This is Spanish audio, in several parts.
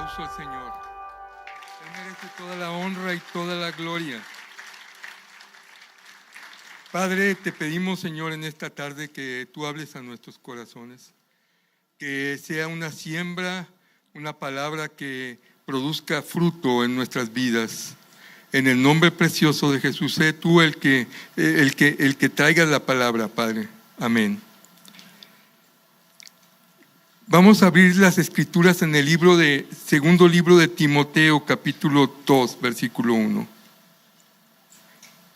aplauso al Señor. Él merece toda la honra y toda la gloria. Padre, te pedimos, Señor, en esta tarde que tú hables a nuestros corazones, que sea una siembra, una palabra que produzca fruto en nuestras vidas. En el nombre precioso de Jesús, sé tú el que traiga la palabra, Padre. Amén. Vamos a abrir las escrituras en el segundo libro de Timoteo, capítulo 2, versículo 1.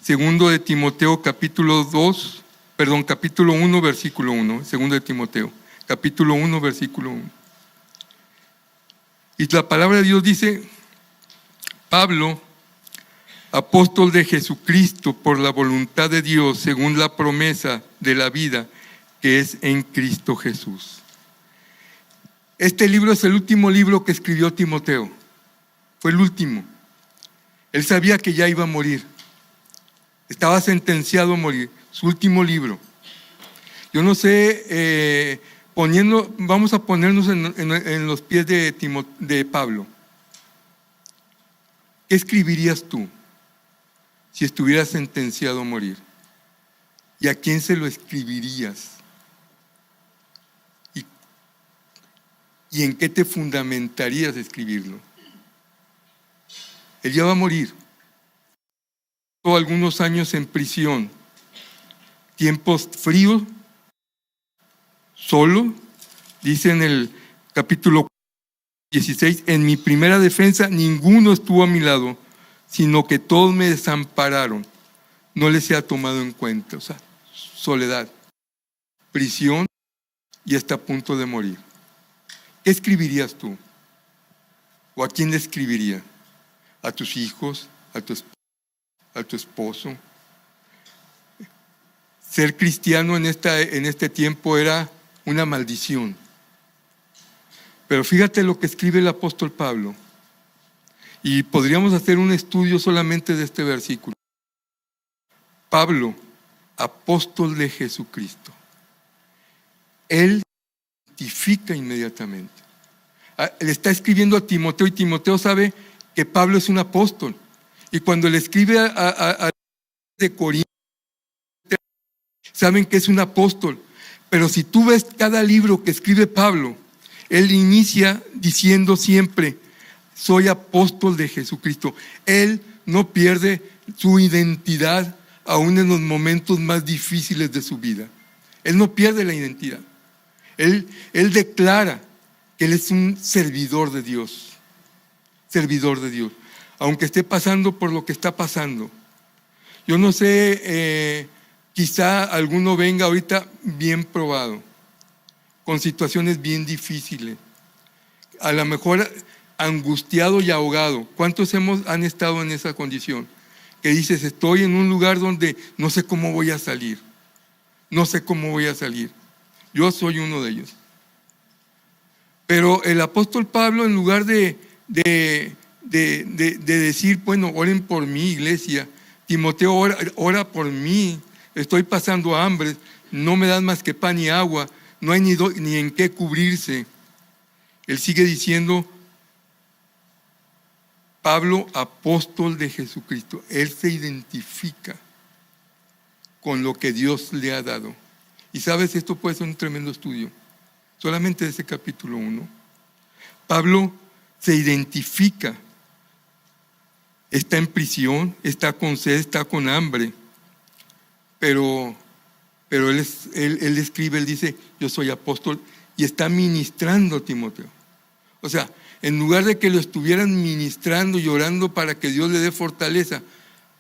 Segundo de Timoteo, capítulo 1, versículo 1. Segundo de Timoteo, capítulo 1, versículo 1. Y la palabra de Dios dice: Pablo, apóstol de Jesucristo por la voluntad de Dios, según la promesa de la vida que es en Cristo Jesús. Este libro es el último libro que escribió Timoteo. Fue el último. Él sabía que ya iba a morir. Estaba sentenciado a morir. Su último libro. Yo no sé, vamos a ponernos en los pies de Pablo. ¿Qué escribirías tú si estuvieras sentenciado a morir? ¿Y a quién se lo escribirías? ¿Y en qué te fundamentarías escribirlo? Él ya va a morir. Estuvo algunos años en prisión, tiempos fríos, solo. Dice en el capítulo 16: en mi primera defensa ninguno estuvo a mi lado, sino que todos me desampararon. No les he tomado en cuenta. O sea, soledad, prisión y está a punto de morir. ¿Qué escribirías tú? ¿O a quién le escribiría? ¿A tus hijos? ¿A tu esposo? Ser cristiano en este tiempo era una maldición. Pero fíjate lo que escribe el apóstol Pablo. Y podríamos hacer un estudio solamente de este versículo. Pablo, apóstol de Jesucristo. Él identifica inmediatamente. Le está escribiendo a Timoteo y Timoteo sabe que Pablo es un apóstol. Y cuando le escribe a de Corinto, saben que es un apóstol. Pero si tú ves cada libro que escribe Pablo, él inicia diciendo siempre: soy apóstol de Jesucristo. Él no pierde su identidad aún en los momentos más difíciles de su vida. Él no pierde la identidad. Él declara que él es un servidor de Dios. Servidor de Dios. Aunque esté pasando por lo que está pasando. Yo no sé, quizá alguno venga ahorita bien probado, con situaciones bien difíciles. A lo mejor angustiado y ahogado. ¿Cuántos han estado en esa condición? Que dices: estoy en un lugar donde no sé cómo voy a salir. No sé cómo voy a salir. Yo soy uno de ellos. Pero el apóstol Pablo, en lugar de decir: bueno, oren por mí, iglesia, Timoteo, ora por mí, estoy pasando hambre, no me dan más que pan y agua, no hay ni en qué cubrirse. Él sigue diciendo: Pablo, apóstol de Jesucristo. Él se identifica con lo que Dios le ha dado. Y sabes, esto puede ser un tremendo estudio, solamente de ese capítulo 1. Pablo se identifica, está en prisión, está con sed, está con hambre, pero él escribe, él dice: yo soy apóstol, y está ministrando a Timoteo. O sea, en lugar de que lo estuvieran ministrando y orando para que Dios le dé fortaleza,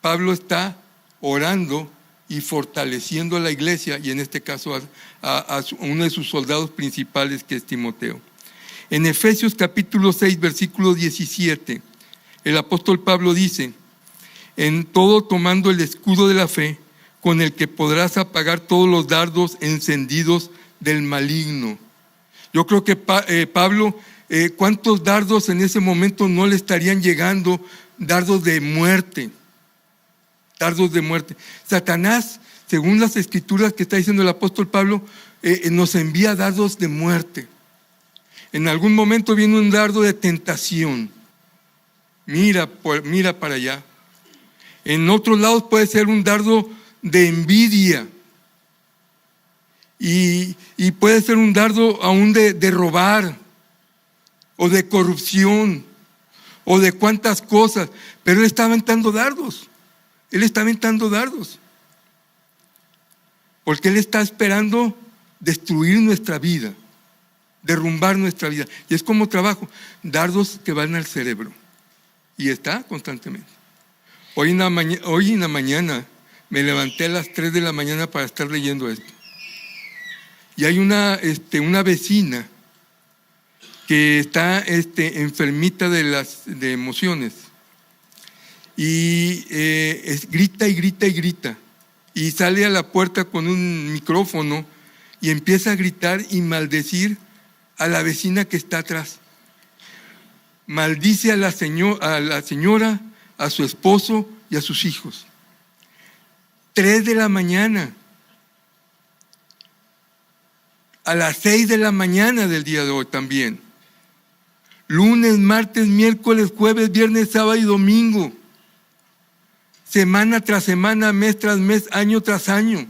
Pablo está orando y fortaleciendo a la iglesia, y en este caso a uno de sus soldados principales, que es Timoteo. En Efesios capítulo 6, versículo 17, el apóstol Pablo dice: en todo tomando el escudo de la fe, con el que podrás apagar todos los dardos encendidos del maligno. Yo creo que Pablo, ¿cuántos dardos en ese momento no le estarían llegando? Dardos de muerte. Dardos de muerte. Satanás, según las escrituras que está diciendo el apóstol Pablo, nos envía dardos de muerte. En algún momento viene un dardo de tentación. Mira para allá. En otros lados puede ser un dardo de envidia. Y puede ser un dardo aún de robar, o de corrupción, o de cuantas cosas. Pero Él está aventando dardos. Él está aventando dardos. Porque Él está esperando destruir nuestra vida, derrumbar nuestra vida. Y es como trabajo, dardos que van al cerebro. Y está constantemente. Hoy en la mañana me levanté a las 3 de la mañana para estar leyendo esto. Y hay una vecina que está enfermita de emociones. Y grita y grita y grita. Y sale a la puerta con un micrófono y empieza a gritar y maldecir a la vecina que está atrás. Maldice a la señora, a su esposo y a sus hijos. 3 de la mañana. A las 6 de la mañana del día de hoy también. Lunes, martes, miércoles, jueves, viernes, sábado y domingo. Semana tras semana, mes tras mes, año tras año.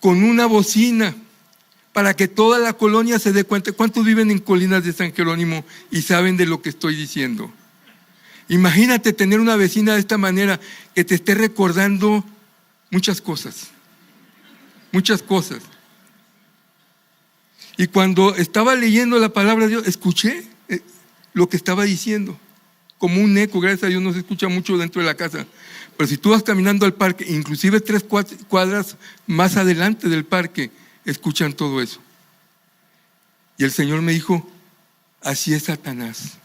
Con una bocina para que toda la colonia se dé cuenta. ¿Cuántos viven en Colinas de San Jerónimo y saben de lo que estoy diciendo? Imagínate tener una vecina de esta manera que te esté recordando muchas cosas. Muchas cosas. Y cuando estaba leyendo la palabra de Dios, escuché lo que estaba diciendo. Como un eco, gracias a Dios no se escucha mucho dentro de la casa. Pero si tú vas caminando al parque, inclusive 3 cuadras más adelante del parque, escuchan todo eso. Y el Señor me dijo, así es Satanás.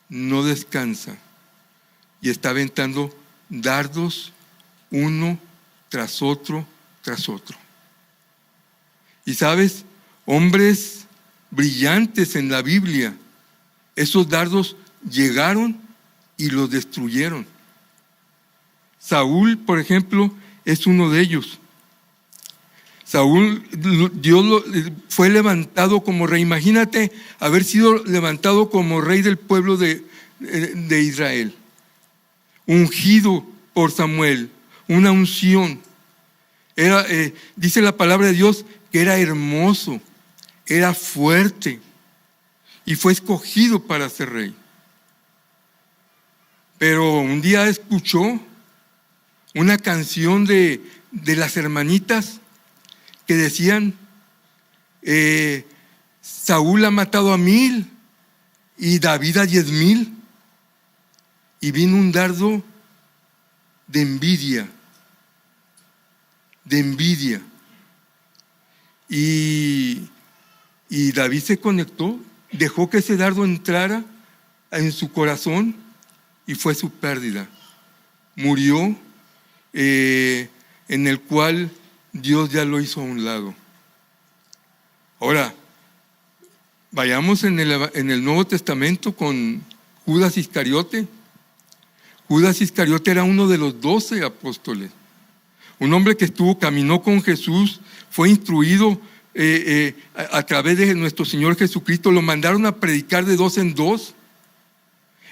No descansa. Y está aventando dardos uno tras otro, tras otro. Y sabes, hombres brillantes en la Biblia, esos dardos llegaron y los destruyeron. Saúl, por ejemplo, es uno de ellos. Saúl, Dios fue levantado como rey. Imagínate haber sido levantado como rey del pueblo de Israel. Ungido por Samuel, una unción. Dice la palabra de Dios que era hermoso, era fuerte y fue escogido para ser rey. Pero un día escuchó una canción de las hermanitas que decían, Saúl ha matado a 1000 y David a 10,000. Y vino un dardo de envidia. Y David se conectó, dejó que ese dardo entrara en su corazón y fue su pérdida. Murió, en el cual Dios ya lo hizo a un lado. Ahora, vayamos en el Nuevo Testamento con Judas Iscariote. Judas Iscariote era uno de los 12 apóstoles. Un hombre que caminó con Jesús, fue instruido a través de nuestro Señor Jesucristo. Lo mandaron a predicar de 2 en 2.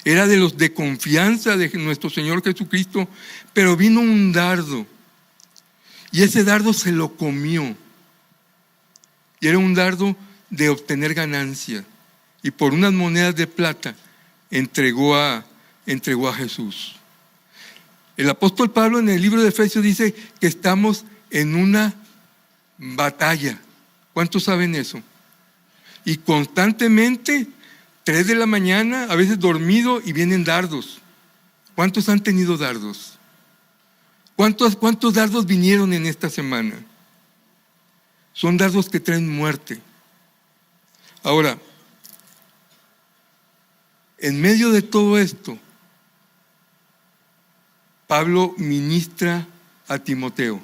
Era de los de confianza de nuestro Señor Jesucristo. Pero vino un dardo. Y ese dardo se lo comió. Y era un dardo de obtener ganancia. Y por unas monedas de plata entregó a Jesús. El apóstol Pablo en el libro de Efesios dice que estamos en una batalla. ¿Cuántos saben eso? Y constantemente, 3 de la mañana, a veces dormido, y vienen dardos. ¿Cuántos han tenido dardos? ¿Cuántos dardos vinieron en esta semana? Son dardos que traen muerte. Ahora, en medio de todo esto, Pablo ministra a Timoteo,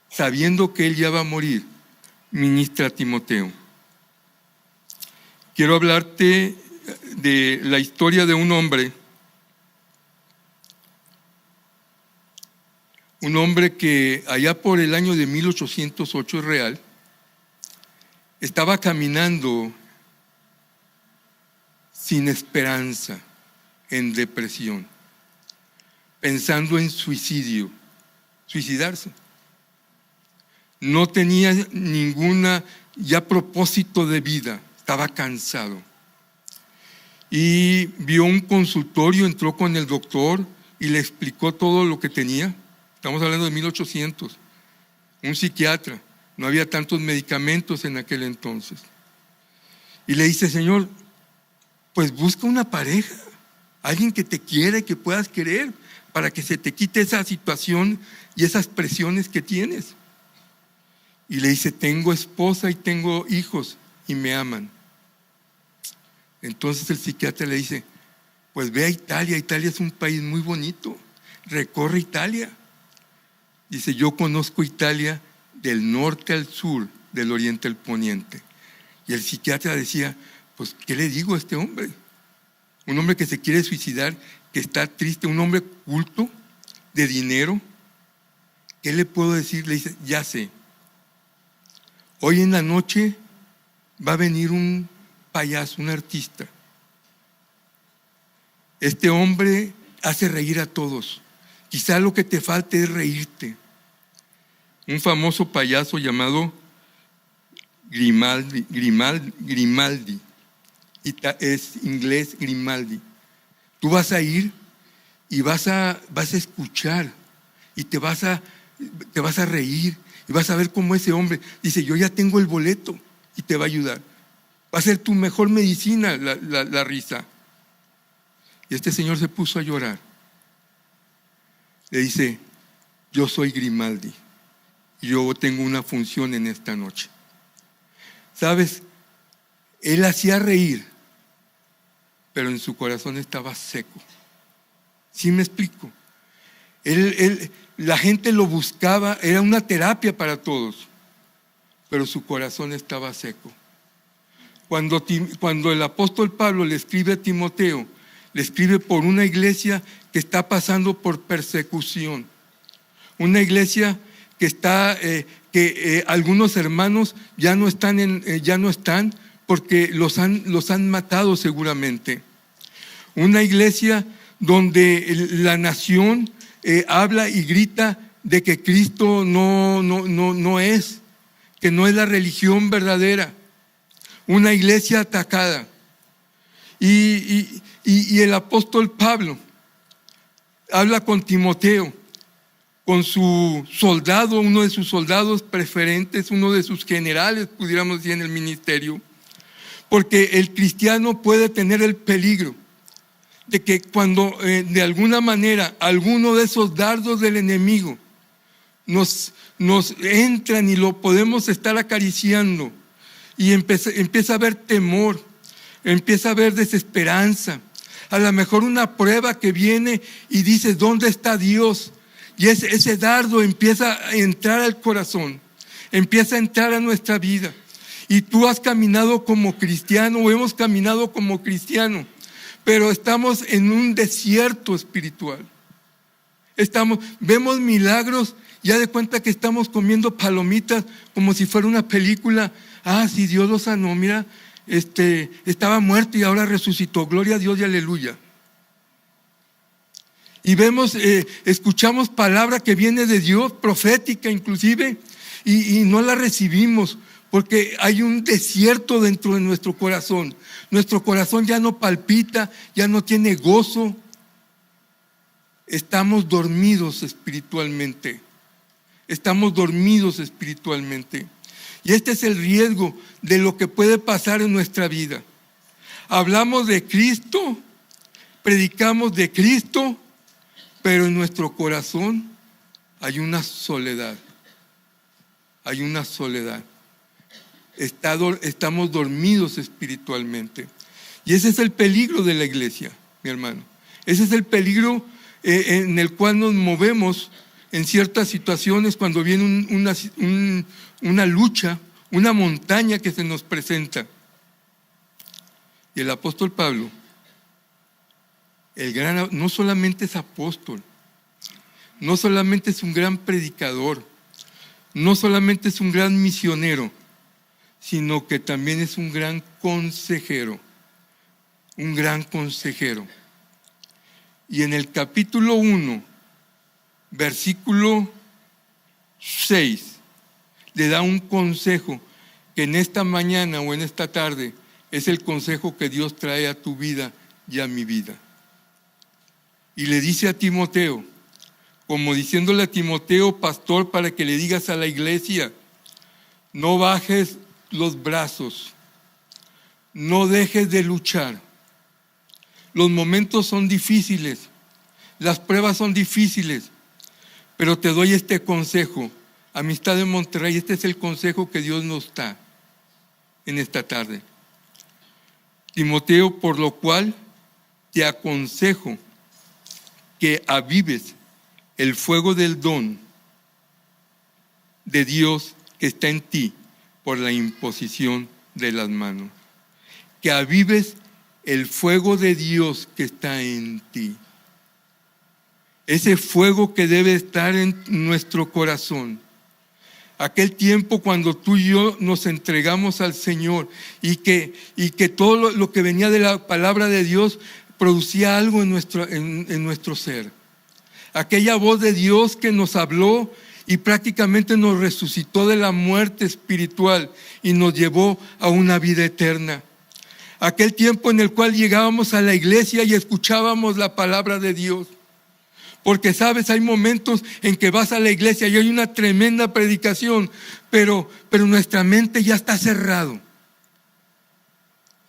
sabiendo que él ya va a morir, ministra a Timoteo. Quiero hablarte de la historia de un hombre que allá por el año de 1808 es real, estaba caminando sin esperanza, en depresión, pensando en suicidarse. No tenía ninguna ya propósito de vida, estaba cansado. Y vio un consultorio, entró con el doctor y le explicó todo lo que tenía. Estamos hablando de 1800, un psiquiatra. No había tantos medicamentos en aquel entonces. Y le dice: Señor, pues busca una pareja, alguien que te quiera y que puedas querer, para que se te quite esa situación y esas presiones que tienes. Y le dice: tengo esposa y tengo hijos y me aman. Entonces el psiquiatra le dice: pues ve a Italia, Italia es un país muy bonito, recorre Italia. Dice: yo conozco Italia del norte al sur, del oriente al poniente. Y el psiquiatra decía: pues ¿qué le digo a este hombre? Un hombre que se quiere suicidar, que está triste, un hombre culto, de dinero. ¿Qué le puedo decir? Le dice: ya sé, hoy en la noche va a venir un payaso, un artista. Este hombre hace reír a todos. Quizá lo que te falte es reírte. Un famoso payaso llamado Grimaldi, es inglés Grimaldi. Tú vas a ir y vas a escuchar y te vas a reír y vas a ver cómo ese hombre dice: yo ya tengo el boleto, y te va a ayudar. Va a ser tu mejor medicina la risa. Y este señor se puso a llorar. Le dice: yo soy Grimaldi, yo tengo una función en esta noche. ¿Sabes? Él hacía reír, pero en su corazón estaba seco. ¿Sí me explico? La gente lo buscaba, era una terapia para todos, pero su corazón estaba seco. Cuando el apóstol Pablo le escribe a Timoteo, le escribe por una iglesia que está pasando por persecución, una iglesia que está, algunos hermanos ya no están porque los han matado seguramente. Una iglesia donde la nación habla y grita de que Cristo no es, que no es la religión verdadera. Una iglesia atacada. Y el apóstol Pablo habla con Timoteo, con su soldado, uno de sus soldados preferentes, uno de sus generales, pudiéramos decir, en el ministerio. Porque el cristiano puede tener el peligro de que cuando de alguna manera alguno de esos dardos del enemigo nos entran y lo podemos estar acariciando, y empieza a haber temor, empieza a haber desesperanza. A lo mejor una prueba que viene y dices: ¿dónde está Dios? Y ese dardo empieza a entrar al corazón, empieza a entrar a nuestra vida. Y tú has caminado como cristiano, o hemos caminado como cristiano, pero estamos en un desierto espiritual. Vemos milagros, ya de cuenta que estamos comiendo palomitas como si fuera una película. Sí, Dios lo sanó, mira, estaba muerto y ahora resucitó, gloria a Dios y aleluya. Y escuchamos palabra que viene de Dios, profética inclusive, y no la recibimos, porque hay un desierto dentro de nuestro corazón. Nuestro corazón ya no palpita, ya no tiene gozo. Estamos dormidos espiritualmente. Estamos dormidos espiritualmente. Y este es el riesgo de lo que puede pasar en nuestra vida. Hablamos de Cristo, predicamos de Cristo, pero en nuestro corazón hay una soledad. Hay una soledad. Estamos dormidos espiritualmente. Y ese es el peligro de la iglesia, mi hermano. Ese es el peligro en el cual nos movemos en ciertas situaciones cuando viene una lucha, una montaña que se nos presenta. Y el apóstol Pablo, no solamente es apóstol, no solamente es un gran predicador, no solamente es un gran misionero, sino que también es un gran consejero. Un gran consejero. Y en el capítulo 1, versículo 6, le da un consejo que en esta mañana o en esta tarde es el consejo que Dios trae a tu vida y a mi vida. Y le dice a Timoteo, como diciéndole a Timoteo, pastor, para que le digas a la iglesia, no bajes los brazos, no dejes de luchar. Los momentos son difíciles, las pruebas son difíciles, pero te doy este consejo. Amistad de Monterrey, este es el consejo que Dios nos da en esta tarde. Timoteo, por lo cual te aconsejo que avives el fuego del don de Dios que está en ti por la imposición de las manos. Que avives el fuego de Dios que está en ti. Ese fuego que debe estar en nuestro corazón. Aquel tiempo cuando tú y yo nos entregamos al Señor y que todo lo que venía de la palabra de Dios producía algo en nuestro ser. Aquella voz de Dios que nos habló y prácticamente nos resucitó de la muerte espiritual y nos llevó a una vida eterna. Aquel tiempo en el cual llegábamos a la iglesia y escuchábamos la palabra de Dios. Porque sabes, hay momentos en que vas a la iglesia y hay una tremenda predicación, pero nuestra mente ya está cerrado.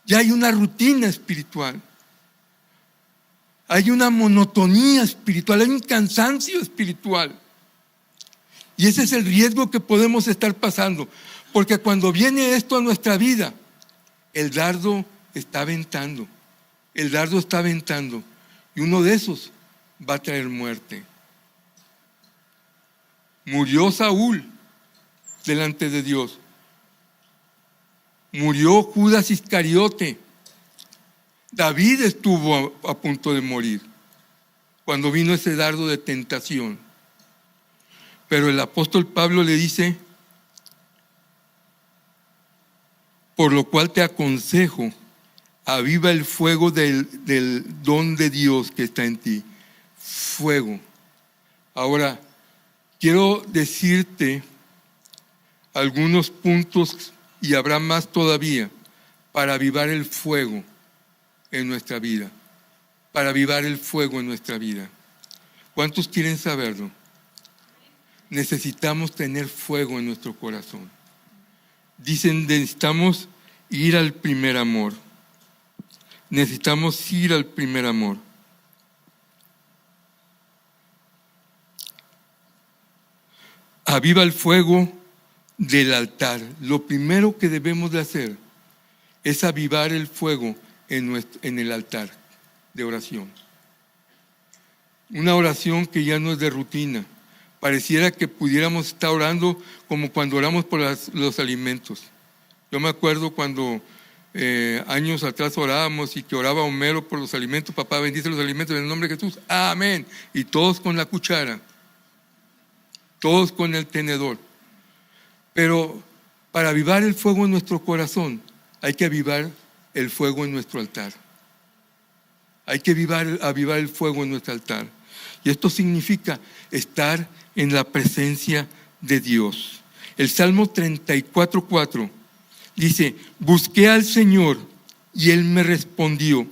Ya hay una rutina espiritual. Hay una monotonía espiritual, hay un cansancio espiritual. Y ese es el riesgo que podemos estar pasando. Porque cuando viene esto a nuestra vida, el dardo está aventando. El dardo está aventando. Y uno de esos va a traer muerte. Murió Saúl delante de Dios. Murió Judas Iscariote. David estuvo a punto de morir cuando vino ese dardo de tentación. Pero el apóstol Pablo le dice, por lo cual te aconsejo, aviva el fuego del don de Dios que está en ti. Fuego. Ahora, quiero decirte algunos puntos, y habrá más todavía, para avivar el fuego en nuestra vida. Para avivar el fuego en nuestra vida. ¿Cuántos quieren saberlo? Necesitamos tener fuego en nuestro corazón. Dicen, necesitamos ir al primer amor. Necesitamos ir al primer amor. Aviva el fuego del altar. Lo primero que debemos de hacer es avivar el fuego en el altar de oración. Una oración que ya no es de rutina. Pareciera que pudiéramos estar orando como cuando oramos por los alimentos. Yo me acuerdo cuando años atrás orábamos y que oraba Homero por los alimentos. Papá, bendice los alimentos en el nombre de Jesús. Amén. Y todos con la cuchara. Todos con el tenedor. Pero para avivar el fuego en nuestro corazón, hay que avivar el fuego en nuestro altar. Hay que avivar el fuego en nuestro altar. Y esto significa estar en la presencia de Dios. El Salmo 34:4 dice, busqué al Señor y Él me respondió.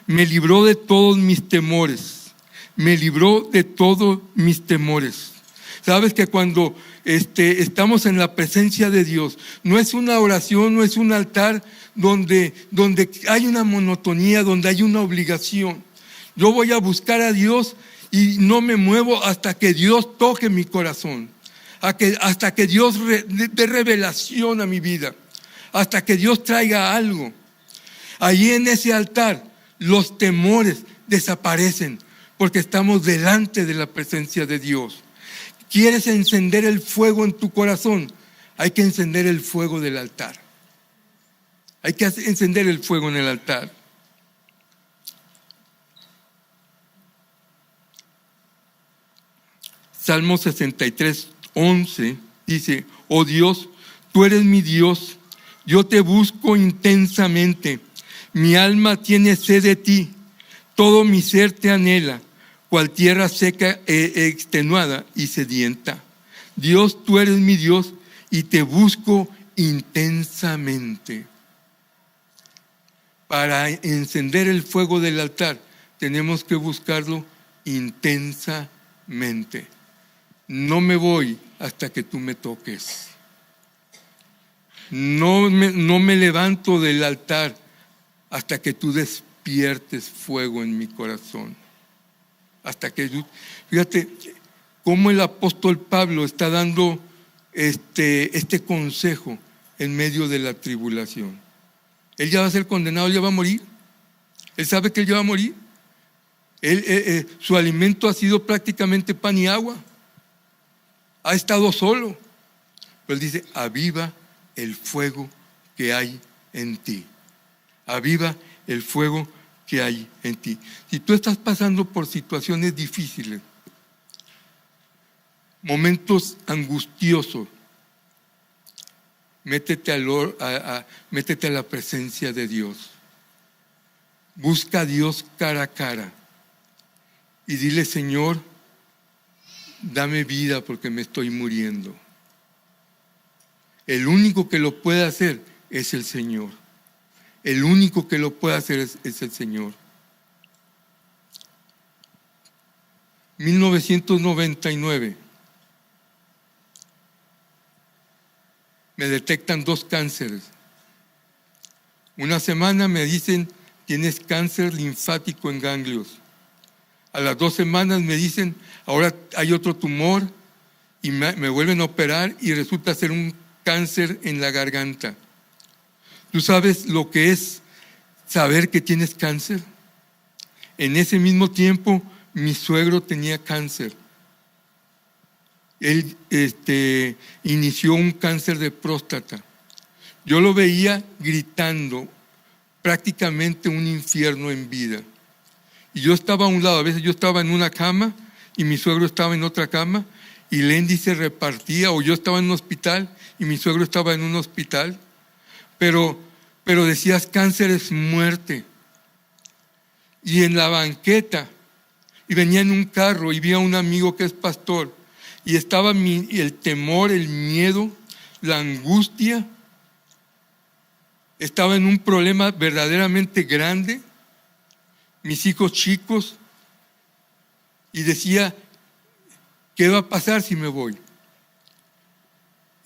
Me libró de todos mis temores. Me libró de todos mis temores. Sabes que cuando estamos en la presencia de Dios, no es una oración, no es un altar donde hay una monotonía, donde hay una obligación. Yo voy a buscar a Dios y no me muevo hasta que Dios toque mi corazón, hasta que Dios dé revelación a mi vida, hasta que Dios traiga algo. Allí en ese altar los temores desaparecen porque estamos delante de la presencia de Dios. ¿Quieres encender el fuego en tu corazón? Hay que encender el fuego del altar. Hay que encender el fuego en el altar. Salmo 63:11 dice, oh Dios, tú eres mi Dios, Yo te busco intensamente. Mi alma tiene sed de ti. Todo mi ser te anhela, cual tierra seca extenuada y sedienta. Dios, tú eres mi Dios y te busco intensamente. Para encender el fuego del altar tenemos que buscarlo intensamente. No me voy hasta que tú me toques. No me levanto del altar hasta que tú despiertes fuego en mi corazón. Hasta que tú, fíjate cómo el apóstol Pablo está dando este consejo en medio de la tribulación. Él ya va a ser condenado, él ya va a morir. Él sabe que él ya va a morir. Su alimento ha sido prácticamente pan y agua. Ha estado solo. Pero él dice, aviva el fuego que hay en ti. Aviva el fuego que hay en ti. Si tú estás pasando por situaciones difíciles, momentos angustiosos, métete a la presencia de Dios. Busca a Dios cara a cara y dile, Señor, dame vida porque me estoy muriendo. El único que lo puede hacer es el Señor. El único que lo puede hacer es el Señor. 1999. Me detectan 2 cánceres. Una semana me dicen, tienes cáncer linfático en ganglios. A las 2 semanas me dicen, ahora hay otro tumor y me vuelven a operar y resulta ser un cáncer en la garganta. ¿Tú sabes lo que es saber que tienes cáncer? En ese mismo tiempo, mi suegro tenía cáncer. Él inició un cáncer de próstata. Yo lo veía gritando, prácticamente un infierno en vida. Y yo estaba a un lado, a veces yo estaba en una cama y mi suegro estaba en otra cama y Lendy se repartía, o yo estaba en un hospital y mi suegro estaba en un hospital. Pero decías, cáncer es muerte. Y en la banqueta, y venía en un carro y vi a un amigo que es pastor, y estaba el temor, el miedo, la angustia. Estaba en un problema verdaderamente grande, mis hijos chicos, y decía, ¿qué va a pasar si me voy?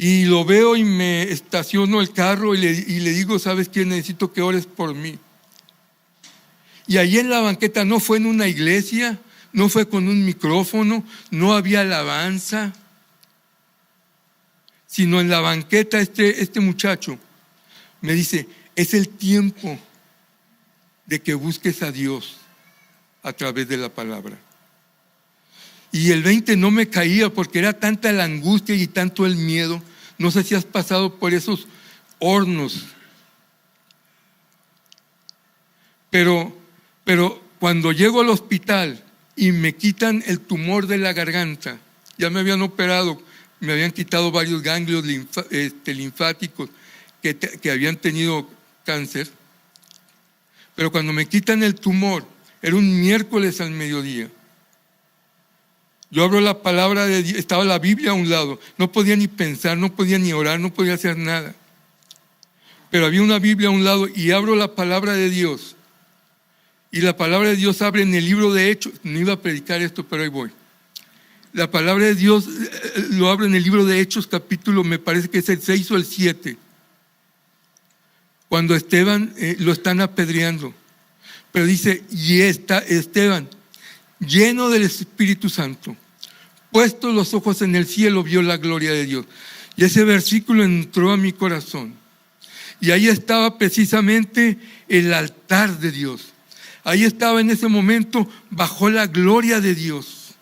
Y lo veo y me estaciono el carro y le digo, ¿sabes qué? Necesito que ores por mí. Y allí en la banqueta, no fue en una iglesia, no fue con un micrófono, no había alabanza, sino en la banqueta este muchacho me dice, es el tiempo de que busques a Dios a través de la palabra. Y el 20 no me caía porque era tanta la angustia y tanto el miedo. No sé si has pasado por esos hornos. Pero cuando llego al hospital y me quitan el tumor de la garganta, ya me habían operado, me habían quitado varios ganglios linfáticos que habían tenido cáncer. Pero cuando me quitan el tumor, era un miércoles al mediodía. Yo abro la palabra de Dios, estaba la Biblia a un lado, no podía ni pensar, no podía ni orar, no podía hacer nada. Pero había una Biblia a un lado y abro la palabra de Dios. Y la palabra de Dios abre en el libro de Hechos. No iba a predicar esto, pero ahí voy. La palabra de Dios lo abre en el libro de Hechos, capítulo, me parece que es el 6 o el 7. Cuando Esteban lo están apedreando. Pero dice, y Esteban, lleno del Espíritu Santo, puestos los ojos en el cielo, vio la gloria de Dios. Y ese versículo entró a mi corazón. Y ahí estaba precisamente el altar de Dios. Ahí estaba en ese momento, bajo la gloria de Dios,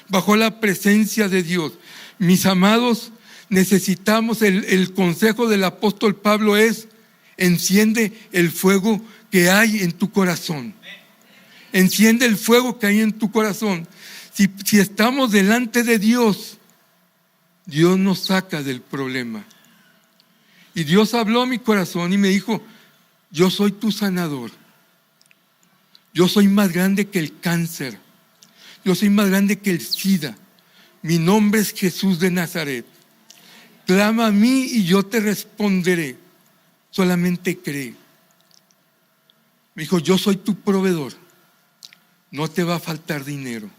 bajo la presencia de Dios. Mis amados, necesitamos el consejo del apóstol Pablo es, enciende el fuego que hay en tu corazón. Enciende el fuego que hay en tu corazón. Si estamos delante de Dios, Dios nos saca del problema. Y Dios habló a mi corazón y me dijo: yo soy tu sanador. Yo soy más grande que el cáncer. Yo soy más grande que el SIDA. Mi nombre es Jesús de Nazaret. Clama a mí y yo te responderé. Solamente cree. Me dijo: yo soy tu proveedor. No te va a faltar dinero.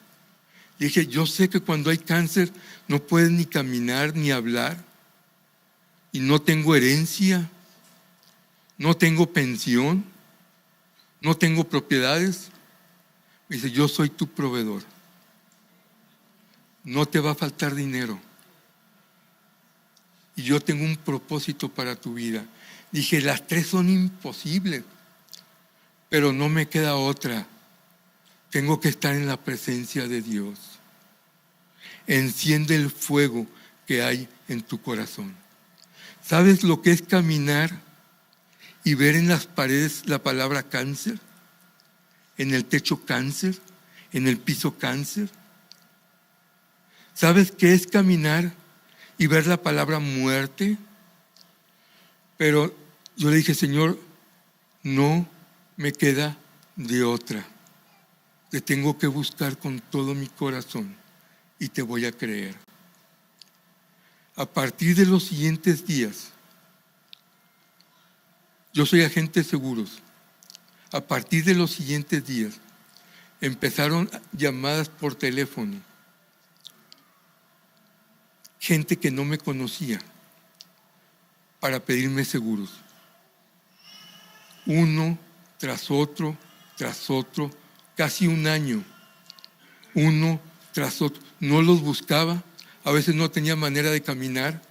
Dije: yo sé que cuando hay cáncer no puedes ni caminar ni hablar. Y no tengo herencia. No tengo pensión. No tengo propiedades. Me dice: yo soy tu proveedor. No te va a faltar dinero. Y yo tengo un propósito para tu vida. Dije: las tres son imposibles, pero no me queda otra. Tengo que estar en la presencia de Dios. Enciende el fuego que hay en tu corazón. ¿Sabes lo que es caminar y ver en las paredes la palabra cáncer? En el techo cáncer, en el piso cáncer. ¿Sabes qué es caminar y ver la palabra muerte? Pero yo le dije: Señor, no me queda de otra. Te tengo que buscar con todo mi corazón y te voy a creer. A partir de los siguientes días, yo soy agente de seguros. A partir de los siguientes días, empezaron llamadas por teléfono. Gente que no me conocía para pedirme seguros. Uno tras otro, casi un año. Uno tras otro. No los buscaba, a veces no tenía manera de caminar,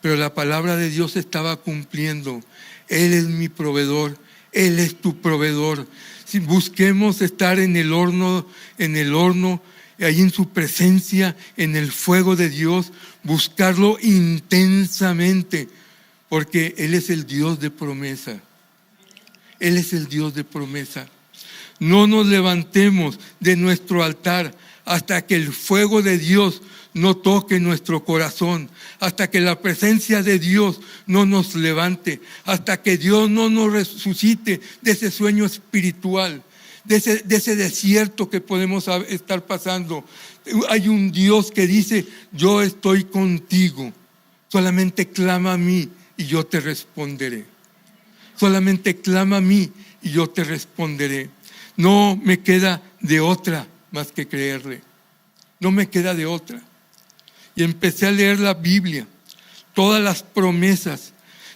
pero la palabra de Dios estaba cumpliendo. Él es mi proveedor, Él es tu proveedor. Si busquemos estar en el horno, ahí en su presencia, en el fuego de Dios, buscarlo intensamente, porque Él es el Dios de promesa. Él es el Dios de promesa. No nos levantemos de nuestro altar hasta que el fuego de Dios no toque nuestro corazón, hasta que la presencia de Dios no nos levante, hasta que Dios no nos resucite de ese sueño espiritual, de ese desierto que podemos estar pasando. Hay un Dios que dice: yo estoy contigo, solamente clama a mí y yo te responderé. Solamente clama a mí y yo te responderé. No me queda de otra más que creerle. No me queda de otra. Y empecé a leer la Biblia, todas las promesas.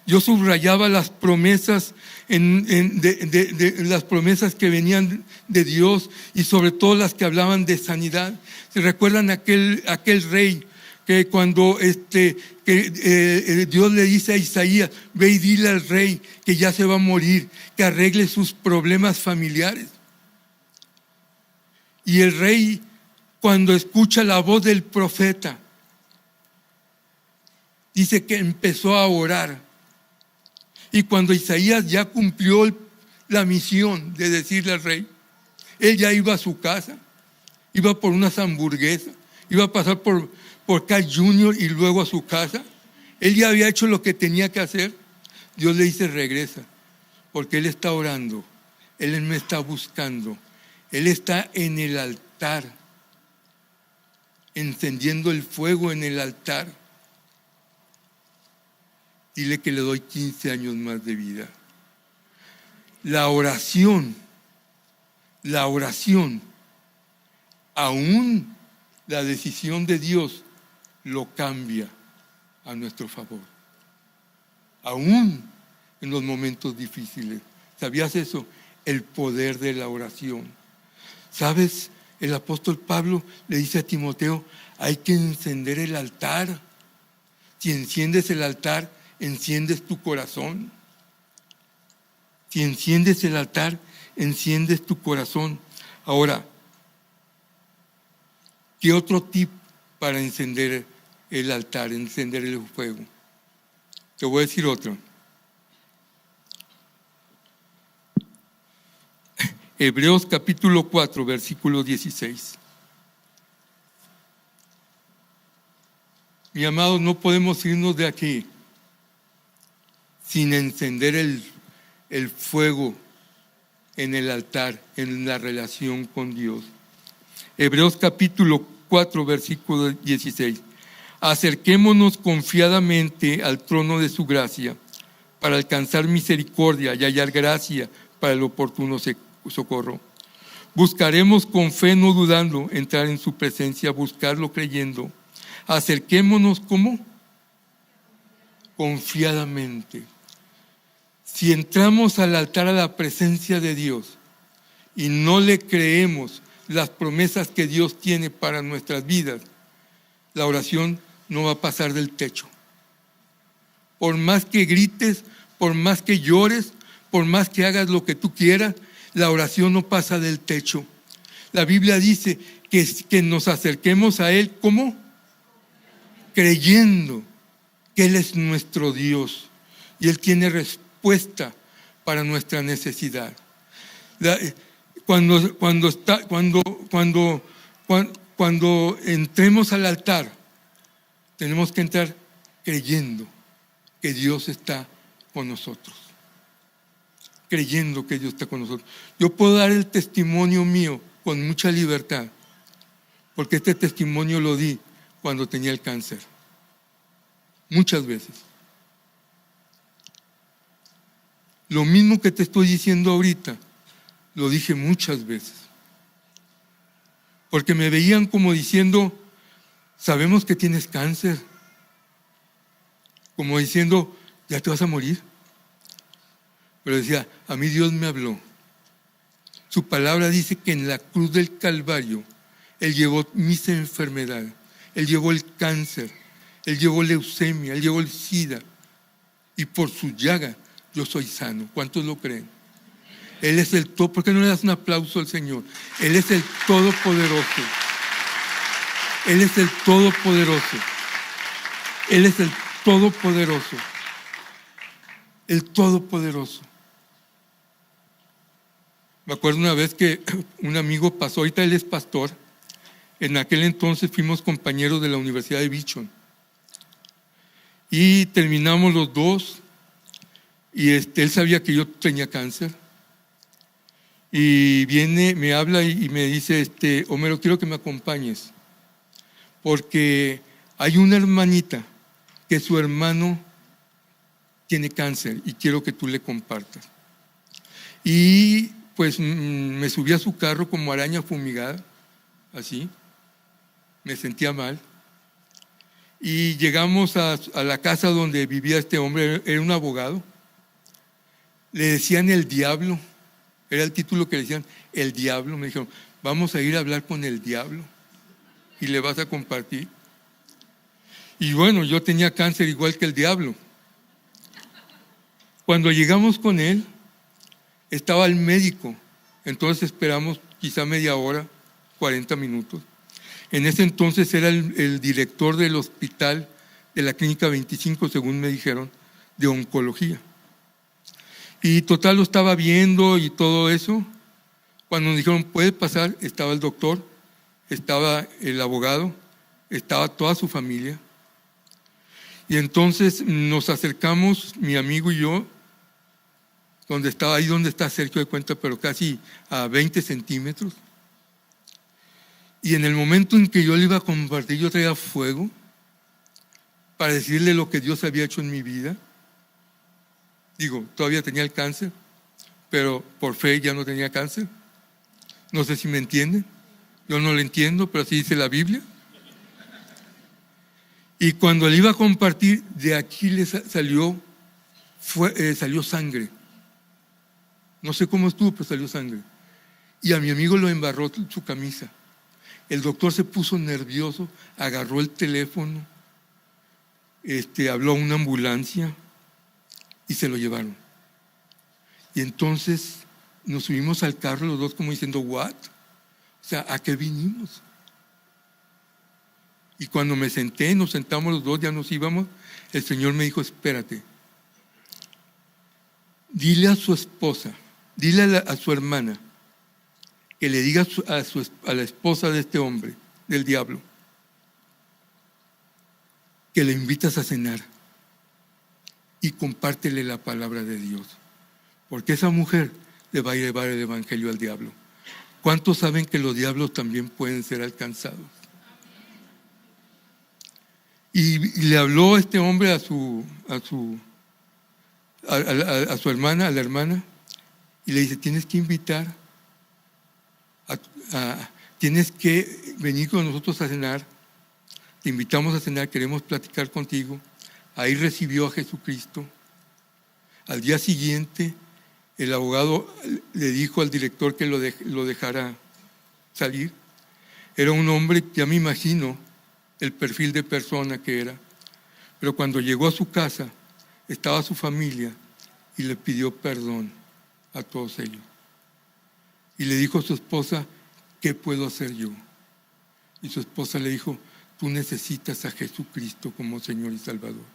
Yo subrayaba las promesas, las promesas que venían de Dios, y sobre todo las que hablaban de sanidad. ¿Se recuerdan aquel rey que cuando Dios le dice a Isaías: ve y dile al rey que ya se va a morir, que arregle sus problemas familiares? Y el rey, cuando escucha la voz del profeta, dice que empezó a orar. Y cuando Isaías ya cumplió la misión de decirle al rey, él ya iba a su casa, iba por unas hamburguesas, iba a pasar por Carl Jr. y luego a su casa. Él ya había hecho lo que tenía que hacer. Dios le dice: regresa, porque él está orando, él me está buscando, él está en el altar, encendiendo el fuego en el altar. Dile que le doy 15 años más de vida. La oración, aún la decisión de Dios lo cambia a nuestro favor. Aún en los momentos difíciles. ¿Sabías eso? El poder de la oración. ¿Sabes? El apóstol Pablo le dice a Timoteo: hay que encender el altar. Si enciendes el altar, enciendes tu corazón. Si enciendes el altar, enciendes tu corazón. Ahora, ¿qué otro tip para encender el altar, encender el fuego? Te voy a decir otro. Hebreos capítulo 4, versículo 16. Mi amado, no podemos irnos de aquí sin encender el fuego en el altar, en la relación con Dios. Hebreos capítulo 4, versículo 16. Acerquémonos confiadamente al trono de su gracia para alcanzar misericordia y hallar gracia para el oportuno socorro. Buscaremos con fe, no dudando, entrar en su presencia, buscarlo creyendo. Acerquémonos, ¿cómo? Confiadamente. Si entramos al altar, a la presencia de Dios, y no le creemos las promesas que Dios tiene para nuestras vidas, la oración no va a pasar del techo. Por más que grites, por más que llores, por más que hagas lo que tú quieras, la oración no pasa del techo. La Biblia dice que nos acerquemos a Él, ¿cómo? Creyendo que Él es nuestro Dios y Él tiene respuesta para nuestra necesidad. Cuando entremos al altar, tenemos que entrar creyendo que Dios está con nosotros. Creyendo que Dios está con nosotros. Yo puedo dar el testimonio mío con mucha libertad, porque este testimonio lo di cuando tenía el cáncer. Muchas veces. Lo mismo que te estoy diciendo ahorita, lo dije muchas veces. Porque me veían como diciendo, sabemos que tienes cáncer. Como diciendo, ya te vas a morir. Pero decía, a mí Dios me habló. Su palabra dice que en la cruz del Calvario, Él llevó mis enfermedades. Él llevó el cáncer. Él llevó leucemia. Él llevó el SIDA. Y por su llaga, yo soy sano. ¿Cuántos lo creen? Él es el todo. ¿Por qué no le das un aplauso al Señor? Él es el Todopoderoso. Él es el Todopoderoso. Él es el Todopoderoso. El Todopoderoso. Me acuerdo una vez que un amigo pasó, ahorita él es pastor. En aquel entonces fuimos compañeros de la Universidad de Bichon. Y terminamos los dos. Y él sabía que yo tenía cáncer. Y viene, me habla y me dice, Homero, quiero que me acompañes. Porque hay una hermanita que su hermano tiene cáncer y quiero que tú le compartas. Y pues me subí a su carro como araña fumigada, así. Me sentía mal. Y llegamos a la casa donde vivía este hombre, era un abogado. Le decían el diablo, era el título que le decían, el diablo. Me dijeron, vamos a ir a hablar con el diablo y le vas a compartir. Y bueno, yo tenía cáncer igual que el diablo. Cuando llegamos con él, estaba el médico. Entonces esperamos quizá media hora, 40 minutos. En ese entonces era el director del hospital de la Clínica 25, según me dijeron, de oncología. Y total lo estaba viendo y todo eso. Cuando nos dijeron, puede pasar, estaba el doctor, estaba el abogado, estaba toda su familia. Y entonces nos acercamos, mi amigo y yo, donde está Sergio de cuenta, pero casi a 20 centímetros. Y en el momento en que yo le iba a compartir, yo traía fuego para decirle lo que Dios había hecho en mi vida. Digo, todavía tenía el cáncer, pero por fe ya no tenía cáncer. No sé si me entienden. Yo no lo entiendo, pero así dice la Biblia. Y cuando le iba a compartir, de aquí le salió sangre. No sé cómo estuvo, pero salió sangre. Y a mi amigo lo embarró su camisa. El doctor se puso nervioso, agarró el teléfono, habló a una ambulancia y se lo llevaron. Y entonces nos subimos al carro los dos como diciendo, ¿what? O sea, ¿a qué vinimos? Y cuando me senté, nos sentamos los dos, ya nos íbamos, el Señor me dijo, espérate. Dile a su esposa, dile a su hermana, que le diga a la esposa de este hombre, del diablo, que le invitas a cenar y compártele la palabra de Dios. Porque esa mujer le va a llevar el evangelio al diablo. ¿Cuántos saben que los diablos también pueden ser alcanzados? Y le habló este hombre a su hermana, a la hermana, y le dice: tienes que invitar, tienes que venir con nosotros a cenar, te invitamos a cenar, queremos platicar contigo. Ahí recibió a Jesucristo. Al día siguiente, el abogado le dijo al director que lo dejara salir. Era un hombre, ya me imagino el perfil de persona que era, pero cuando llegó a su casa estaba su familia y le pidió perdón a todos ellos. Y le dijo a su esposa: ¿qué puedo hacer yo? Y su esposa le dijo: tú necesitas a Jesucristo como Señor y Salvador.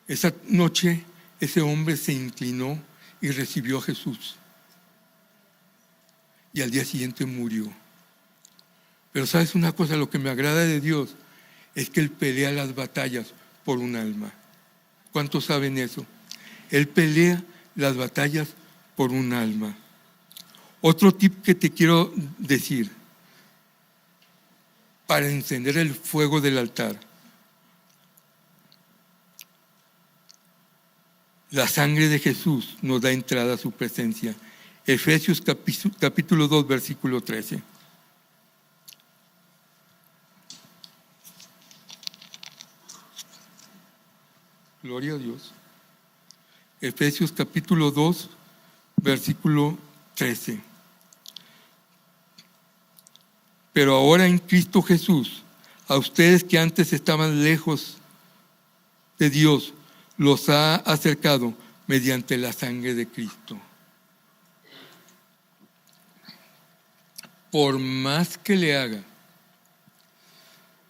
Esa noche ese hombre se inclinó y recibió a Jesús. Y al día siguiente murió. Pero ¿sabes una cosa? Lo que me agrada de Dios es que Él pelea las batallas por un alma. ¿Cuántos saben eso? Él pelea las batallas por un alma. Otro tip que te quiero decir para encender el fuego del altar: la sangre de Jesús nos da entrada a su presencia. Efesios capítulo 2, versículo 13. Gloria a Dios. Efesios capítulo 2, versículo 13. Pero ahora en Cristo Jesús, a ustedes que antes estaban lejos de Dios, los ha acercado mediante la sangre de Cristo. Por más que le haga,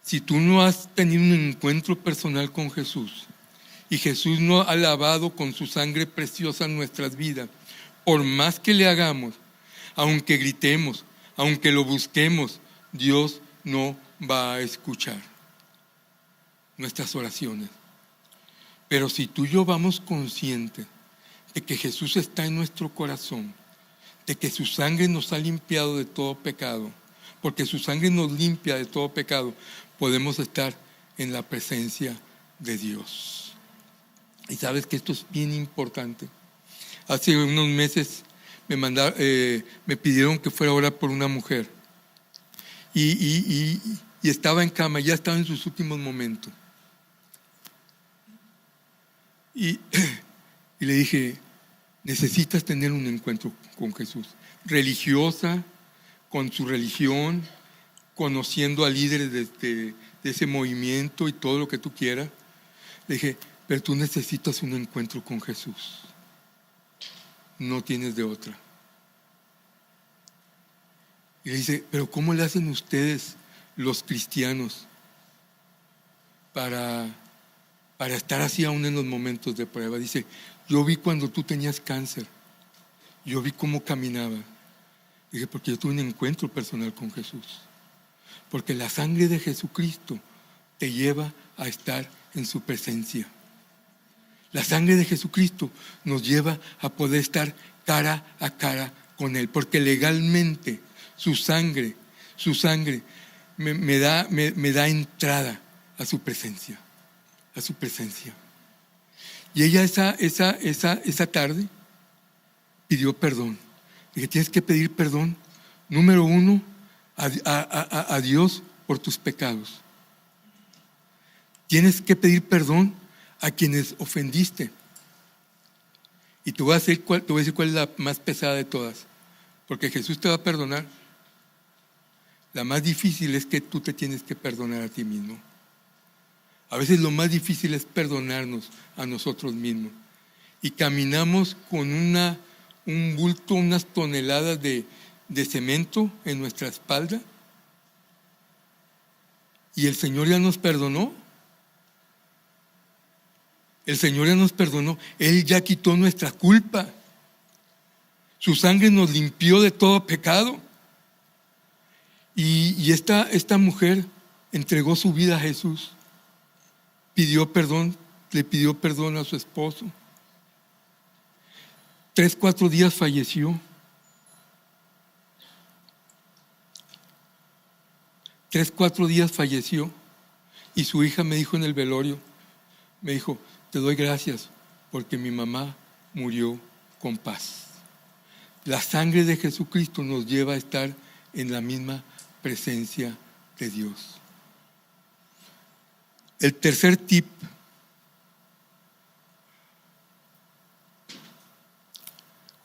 si tú no has tenido un encuentro personal con Jesús y Jesús no ha lavado con su sangre preciosa nuestras vidas, por más que le hagamos, aunque gritemos, aunque lo busquemos, Dios no va a escuchar nuestras oraciones. Pero si tú y yo vamos conscientes de que Jesús está en nuestro corazón, de que su sangre nos ha limpiado de todo pecado, porque su sangre nos limpia de todo pecado, podemos estar en la presencia de Dios. Y sabes que esto es bien importante. Hace unos meses me pidieron que fuera a orar por una mujer y estaba en cama, ya estaba en sus últimos momentos. Y le dije: necesitas tener un encuentro con Jesús, religiosa, con su religión, conociendo a líderes de ese movimiento y todo lo que tú quieras. Le dije: pero tú necesitas un encuentro con Jesús, no tienes de otra. Y le dice: pero ¿cómo le hacen ustedes los cristianos para estar así aún en los momentos de prueba? Dice: yo vi cuando tú tenías cáncer, yo vi cómo caminaba. Dije: porque yo tuve un encuentro personal con Jesús, porque la sangre de Jesucristo te lleva a estar en su presencia. La sangre de Jesucristo nos lleva a poder estar cara a cara con Él, porque legalmente su sangre me da entrada a su presencia. A su presencia. Y ella esa tarde pidió perdón. Dije: tienes que pedir perdón, número uno, a Dios por tus pecados. Tienes que pedir perdón a quienes ofendiste. Y te voy a decir cuál es la más pesada de todas, porque Jesús te va a perdonar. La más difícil es que tú te tienes que perdonar a ti mismo. A veces lo más difícil es perdonarnos a nosotros mismos. Y caminamos con un bulto, unas toneladas de cemento en nuestra espalda. Y el Señor ya nos perdonó. El Señor ya nos perdonó. Él ya quitó nuestra culpa. Su sangre nos limpió de todo pecado. Y esta mujer entregó su vida a Jesús. Pidió perdón le pidió perdón a su esposo. 3, 4 días falleció. 3, 4 días falleció. Y su hija me dijo en el velorio, me dijo, te doy gracias porque mi mamá murió con paz. La sangre de Jesucristo nos lleva a estar en la misma presencia de Dios. El tercer tip.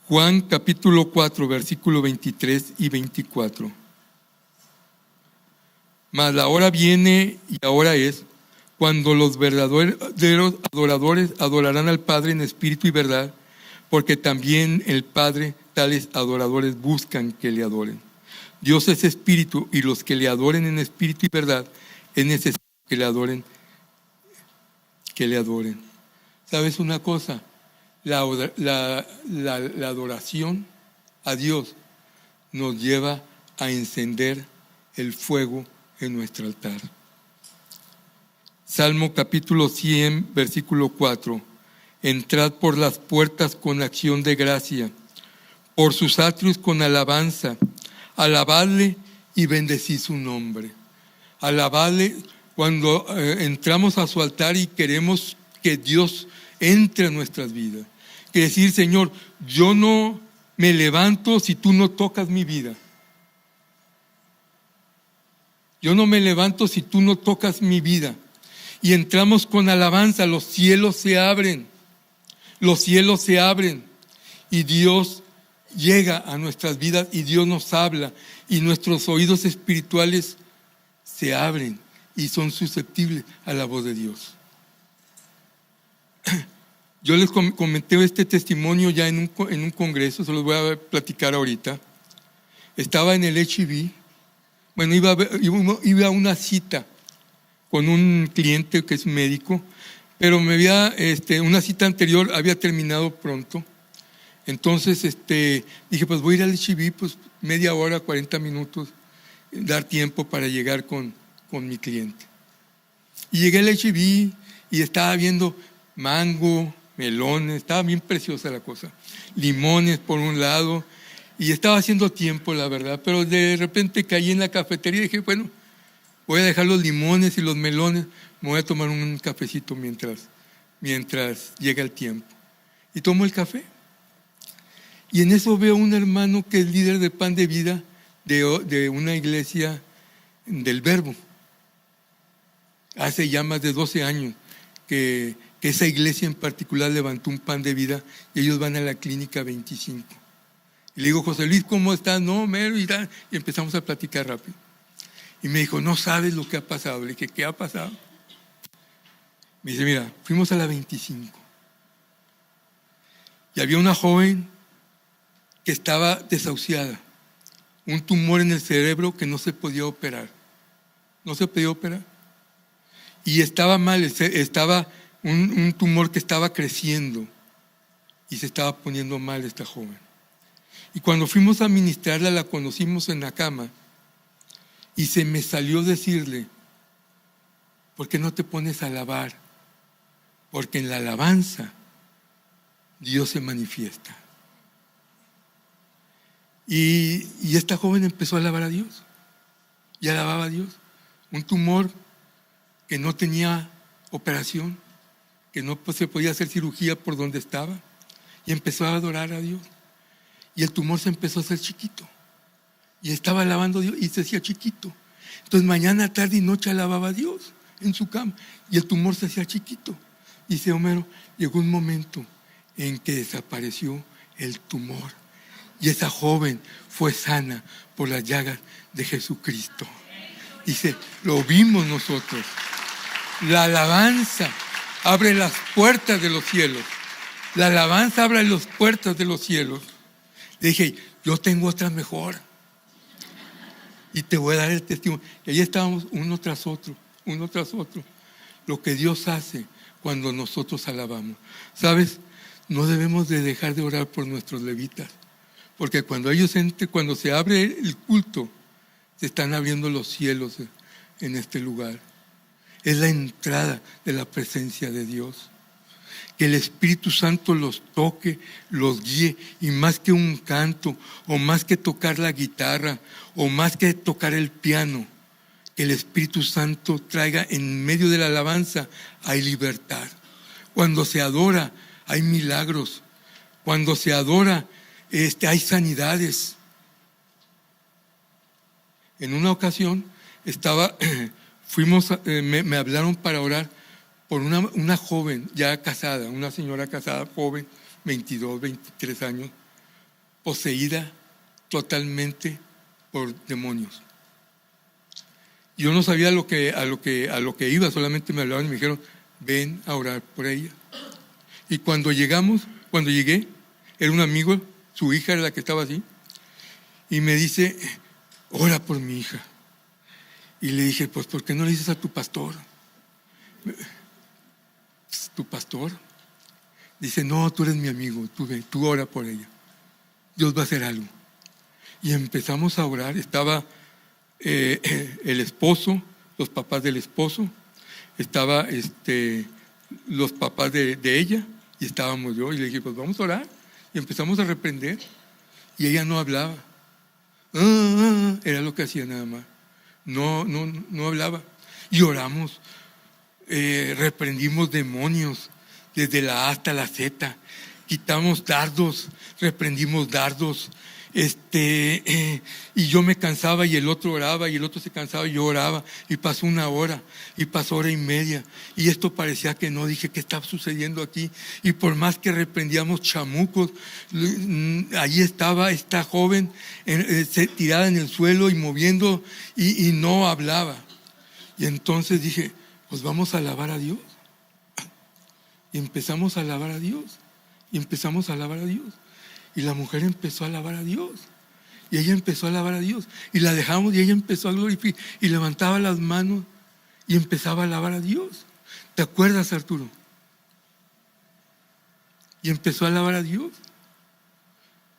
Juan capítulo 4, versículo 23 y 24. Mas la hora viene y ahora es cuando los verdaderos adoradores adorarán al Padre en espíritu y verdad, porque también el Padre tales adoradores buscan que le adoren. Dios es espíritu y los que le adoren en espíritu y verdad es necesario que le adoren. ¿Sabes una cosa? La adoración a Dios nos lleva a encender el fuego en nuestro altar. Salmo capítulo 100, versículo 4. Entrad por las puertas con acción de gracia, por sus atrios con alabanza. Alabadle y bendecid su nombre. Alabadle cuando entramos a su altar y queremos que Dios entre a nuestras vidas. Que decir, Señor, yo no me levanto si tú no tocas mi vida. Yo no me levanto si tú no tocas mi vida. Y entramos con alabanza, los cielos se abren. Los cielos se abren y Dios llega a nuestras vidas y Dios nos habla y nuestros oídos espirituales se abren y son susceptibles a la voz de Dios. Yo les comenté este testimonio ya en un congreso, se los voy a platicar ahorita. Estaba en el HIV, bueno, iba a una cita con un cliente que es médico, pero una cita anterior había terminado pronto. Entonces dije, pues voy a ir al HIV, pues media hora, 40 minutos, dar tiempo para llegar con mi cliente. Y llegué al HIV y estaba viendo mango, melones, estaba bien preciosa la cosa, limones por un lado, y estaba haciendo tiempo, la verdad, pero de repente caí en la cafetería y dije, bueno, voy a dejar los limones y los melones, me voy a tomar un cafecito mientras llega el tiempo. Y tomo el café. Y en eso veo a un hermano que es líder de Pan de Vida de una iglesia del Verbo. Hace ya más de 12 años que esa iglesia en particular levantó un Pan de Vida y ellos van a la clínica 25. Y le digo, José Luis, ¿cómo estás? No, mero, y empezamos a platicar rápido. Y me dijo, no sabes lo que ha pasado. Le dije, ¿qué ha pasado? Me dice, mira, fuimos a la 25 y había una joven que estaba desahuciada, un tumor en el cerebro que no se podía operar. No se podía operar. Y estaba mal, estaba un tumor que estaba creciendo y se estaba poniendo mal esta joven. Y cuando fuimos a ministrarla, la conocimos en la cama y se me salió decirle, ¿por qué no te pones a alabar? Porque en la alabanza Dios se manifiesta. Y esta joven empezó a alabar a Dios y alababa a Dios. Un tumor que no tenía operación, que no se podía hacer cirugía por donde estaba, y empezó a adorar a Dios. Y el tumor se empezó a hacer chiquito y estaba alabando a Dios y se hacía chiquito. Entonces mañana, tarde y noche alababa a Dios en su cama y el tumor se hacía chiquito. Dice Homero, llegó un momento en que desapareció el tumor y esa joven fue sana por las llagas de Jesucristo. Dice, lo vimos nosotros. La alabanza abre las puertas de los cielos. La alabanza abre las puertas de los cielos. Le dije, yo tengo otra mejor. Y te voy a dar el testimonio. Y ahí estábamos uno tras otro. Lo que Dios hace cuando nosotros alabamos. ¿Sabes? No debemos de dejar de orar por nuestros levitas. Porque cuando cuando se abre el culto, se están abriendo los cielos en este lugar. Es la entrada de la presencia de Dios. que el Espíritu Santo los toque, los guíe, y más que un canto, o más que tocar la guitarra, o más que tocar el piano, que el Espíritu Santo traiga en medio de la alabanza, hay libertad. Cuando se adora, hay milagros. Cuando se adora, hay sanidades. En una ocasión me hablaron para orar por una joven ya casada, una señora casada, joven, 22, 23 años, poseída totalmente por demonios. Yo no sabía a lo que iba, solamente me hablaban y me dijeron, ven a orar por ella. Y cuando llegué, era un amigo, su hija era la que estaba así, y me dice, ora por mi hija. Y le dije, pues, ¿por qué no le dices a tu pastor? ¿Tu pastor? Dice, no, tú eres mi amigo, tú ora por ella. Dios va a hacer algo. Y empezamos a orar. Estaba el esposo, los papás del esposo, estaba los papás de ella, y estábamos yo, y le dije, pues vamos a orar. Y empezamos a reprender, y ella no hablaba. Era lo que hacía nada más. No hablaba. Y oramos, reprendimos demonios desde la A hasta la Z, quitamos dardos, reprendimos dardos. Y yo me cansaba y el otro oraba, y el otro se cansaba y yo oraba, y pasó una hora, y pasó hora y media, y esto parecía que no. Dije, ¿qué está sucediendo aquí? Y por más que reprendíamos chamucos, allí estaba esta joven tirada en el suelo y moviendo, y no hablaba. Y entonces dije, pues vamos a alabar a Dios. Y empezamos a alabar a Dios, y empezamos a alabar a Dios. Y la mujer empezó a alabar a Dios. Y ella empezó a alabar a Dios. Y la dejamos y ella empezó a glorificar. Y levantaba las manos y empezaba a alabar a Dios. ¿Te acuerdas, Arturo? Y empezó a alabar a Dios.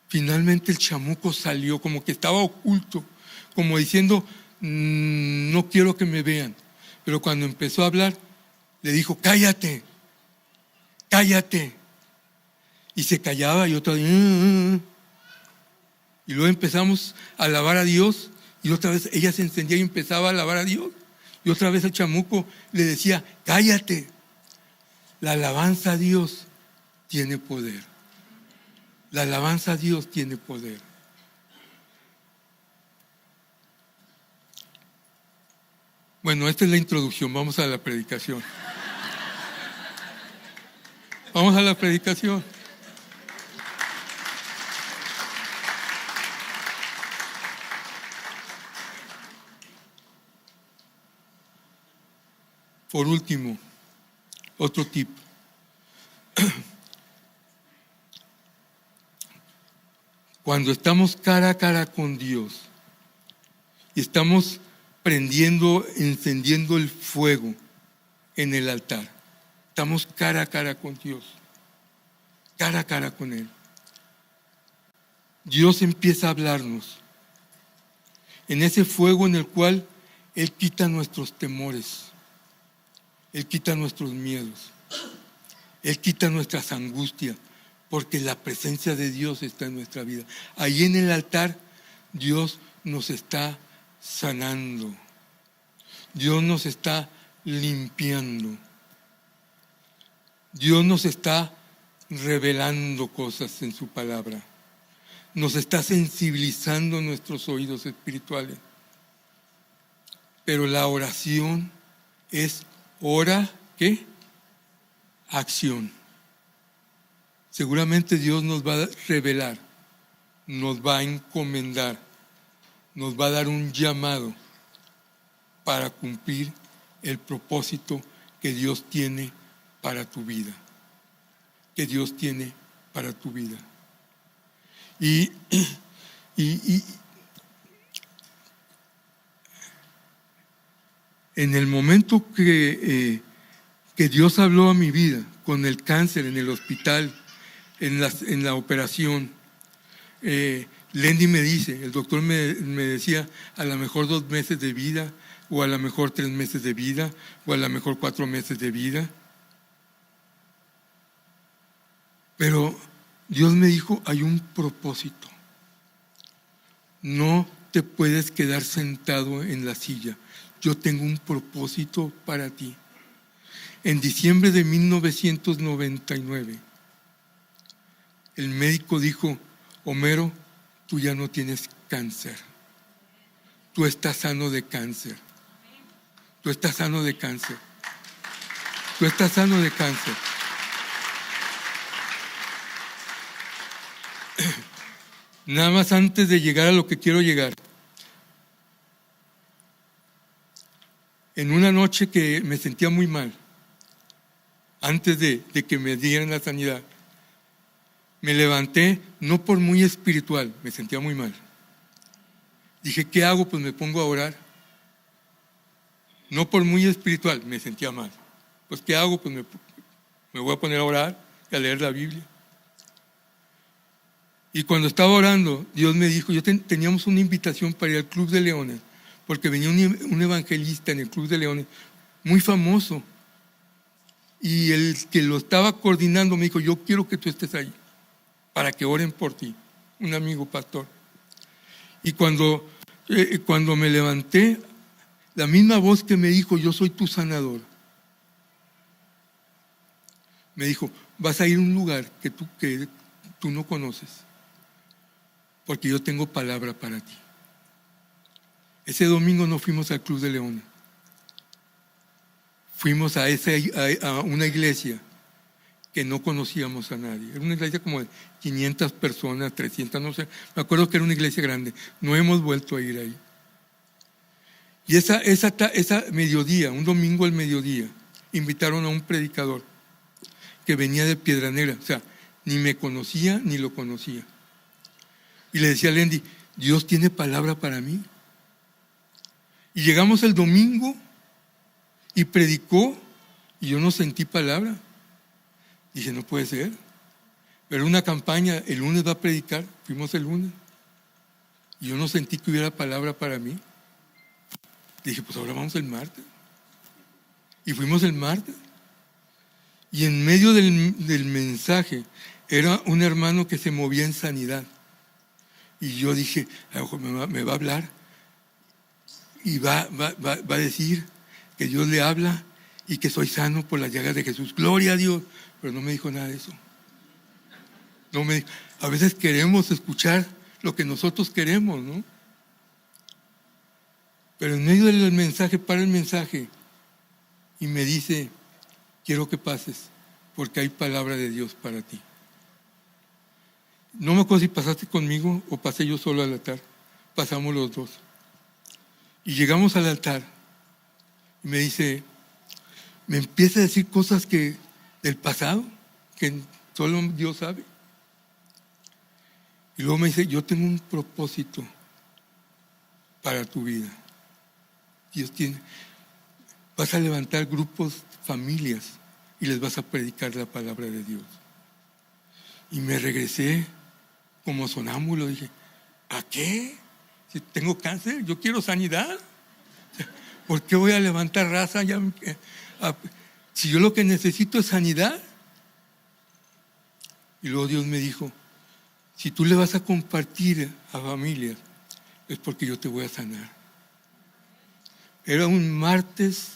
Finalmente el chamuco salió, como que estaba oculto, como diciendo, no quiero que me vean. Pero cuando empezó a hablar, le dijo, cállate, cállate. Y se callaba, y otra vez, y luego empezamos a alabar a Dios, y otra vez ella se encendía y empezaba a alabar a Dios, y otra vez el chamuco le decía, cállate. La alabanza a Dios tiene poder. La alabanza a Dios tiene poder. Bueno, esta es la introducción, vamos a la predicación. Vamos a la predicación. Por último, otro tip. Cuando estamos cara a cara con Dios y estamos encendiendo el fuego en el altar, estamos cara a cara con Dios, cara a cara con Él. Dios empieza a hablarnos en ese fuego en el cual Él quita nuestros temores. Él quita nuestros miedos, Él quita nuestras angustias, porque la presencia de Dios está en nuestra vida. Ahí en el altar, Dios nos está sanando, Dios nos está limpiando, Dios nos está revelando cosas en su palabra, nos está sensibilizando nuestros oídos espirituales. Pero la oración es ¿qué? Acción. Seguramente Dios nos va a revelar, nos va a encomendar, nos va a dar un llamado para cumplir el propósito que Dios tiene para tu vida. Que Dios tiene para tu vida. Y en el momento que Dios habló a mi vida, con el cáncer en el hospital, en la operación, Lendy me dice, el doctor me decía, a lo mejor 2 meses de vida, o a lo mejor 3 meses de vida, o a lo mejor 4 meses de vida. Pero Dios me dijo, hay un propósito. No te puedes quedar sentado en la silla. Yo tengo un propósito para ti. En diciembre de 1999, el médico dijo, Homero, tú ya no tienes cáncer. Tú estás sano de cáncer. Tú estás sano de cáncer. Tú estás sano de cáncer. Nada más antes de llegar a lo que quiero llegar. En una noche que me sentía muy mal, antes de que me dieran la sanidad, me levanté, no por muy espiritual, me sentía muy mal. Dije, ¿qué hago? Pues me pongo a orar. No por muy espiritual, me sentía mal. Pues ¿qué hago? Pues me voy a poner a orar y a leer la Biblia. Y cuando estaba orando, Dios me dijo, teníamos una invitación para ir al Club de Leones, porque venía un evangelista en el Club de Leones, muy famoso. Y el que lo estaba coordinando me dijo, yo quiero que tú estés ahí, para que oren por ti, un amigo pastor. Y cuando me levanté, la misma voz que me dijo, yo soy tu sanador, me dijo, vas a ir a un lugar que tú no conoces, porque yo tengo palabra para ti. Ese domingo no fuimos al Club de Leones. Fuimos a una iglesia que no conocíamos a nadie. Era una iglesia como de 500 personas, 300, no sé. Me acuerdo que era una iglesia grande. No hemos vuelto a ir ahí. Y esa mediodía, un domingo al mediodía, invitaron a un predicador que venía de Piedra Negra. O sea, ni me conocía ni lo conocía. Y le decía a Lendy, Dios tiene palabra para mí. Y llegamos el domingo y predicó y yo no sentí palabra. Dije, no puede ser. Pero una campaña, el lunes va a predicar, fuimos el lunes. Y yo no sentí que hubiera palabra para mí. Dije, pues ahora vamos el martes. Y fuimos el martes. Y en medio del mensaje era un hermano que se movía en sanidad. Y yo dije, a lo mejor me va a hablar. Y va a decir que Dios le habla y que soy sano por las llagas de Jesús. Gloria a Dios. Pero no me dijo nada de eso. A veces queremos escuchar lo que nosotros queremos, ¿no? Pero en medio del mensaje, para el mensaje y me dice, quiero que pases porque hay palabra de Dios para ti. No me acuerdo si pasaste conmigo o pasé yo solo al altar. Pasamos los dos. Y llegamos al altar y me dice, me empieza a decir cosas del pasado, que solo Dios sabe. Y luego me dice, yo tengo un propósito para tu vida. Dios vas a levantar grupos, familias, y les vas a predicar la palabra de Dios. Y me regresé como sonámbulo, dije, ¿a qué? Si tengo cáncer, yo quiero sanidad. ¿Por qué voy a levantar raza? Si yo lo que necesito es sanidad. Y luego Dios me dijo, si tú le vas a compartir a familias, es porque yo te voy a sanar. Era un martes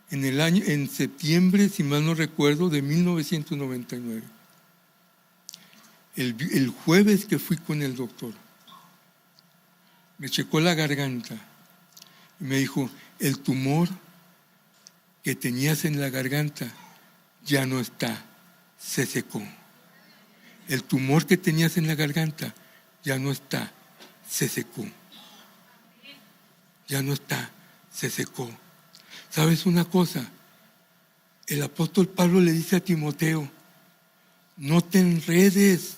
en septiembre, si mal no recuerdo, de 1999. El jueves que fui con el doctor, me checó la garganta y me dijo, el tumor que tenías en la garganta ya no está, se secó. El tumor que tenías en la garganta ya no está, se secó. Ya no está, se secó. ¿Sabes una cosa? El apóstol Pablo le dice a Timoteo, no te enredes,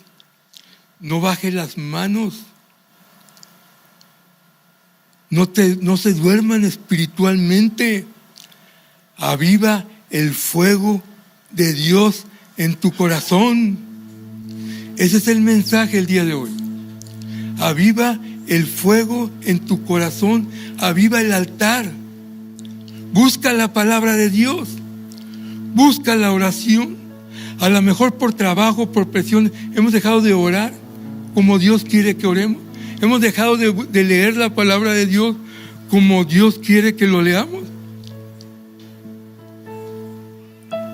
no bajes las manos, no se duerman espiritualmente. Aviva el fuego de Dios en tu corazón. Ese es el mensaje el día de hoy. Aviva el fuego en tu corazón, aviva el altar. Busca la palabra de Dios, busca la oración, A lo mejor por trabajo, por presión, hemos dejado de orar como Dios quiere que oremos. Hemos dejado de leer la palabra de Dios como Dios quiere que lo leamos.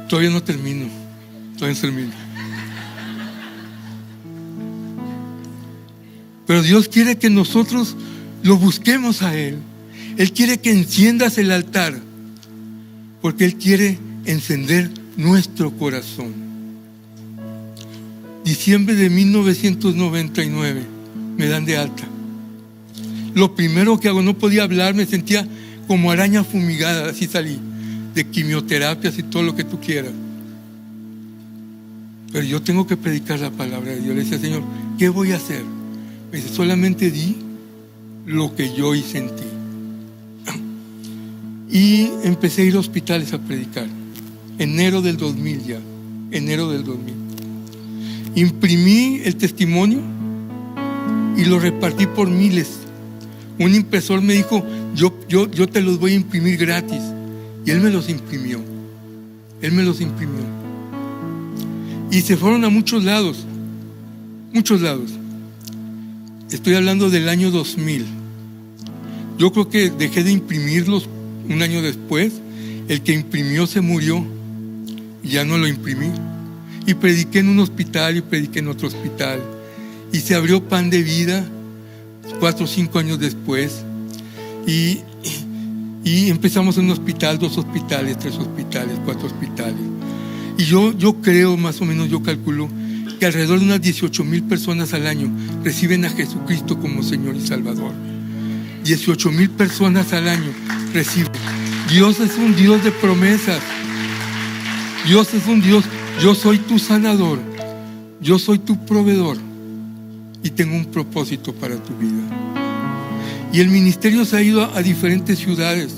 Todavía no termino. Pero Dios quiere que nosotros lo busquemos a Él. Él quiere que enciendas el altar, porque Él quiere encender nuestro corazón. Diciembre de 1999 me dan de alta. Lo primero que hago, no podía hablar, me sentía como araña fumigada, así salí, de quimioterapias y todo lo que tú quieras. Pero yo tengo que predicar la palabra de Dios. Le decía, Señor, ¿qué voy a hacer? Me dice, solamente di lo que yo hice en ti. Y empecé a ir a hospitales a predicar. Enero del 2000 ya. Enero del 2000. Imprimí el testimonio y lo repartí por miles. Un impresor me dijo, yo te los voy a imprimir gratis. Y él me los imprimió. Y se fueron a muchos lados. Estoy hablando del año 2000. Yo creo que dejé de imprimirlos un año después. El que imprimió se murió y ya no lo imprimí. Y prediqué en un hospital y prediqué en otro hospital. Y se abrió Pan de Vida 4 o 5 años después. Y empezamos en un hospital, 2 hospitales, 3 hospitales, 4 hospitales. Y yo creo, más o menos, yo calculo que alrededor de unas 18,000 personas al año reciben a Jesucristo como Señor y Salvador. 18,000 personas al año reciben. Dios es un Dios de promesas. Dios es un Dios. Yo soy tu sanador. Yo soy tu proveedor. Y tengo un propósito para tu vida. Y el ministerio se ha ido a diferentes ciudades.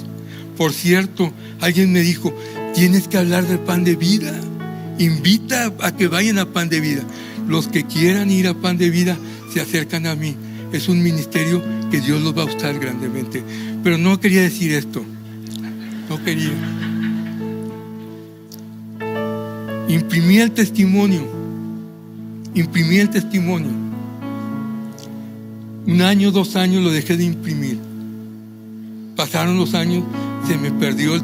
Por cierto, alguien me dijo, tienes que hablar del Pan de Vida. Invita a que vayan a Pan de Vida. Los que quieran ir a Pan de Vida se acercan a mí. Es un ministerio que Dios los va a usar grandemente. Pero no quería decir esto. No quería. Imprimí el testimonio. 1 año, 2 años lo dejé de imprimir. Pasaron los años, se me perdió,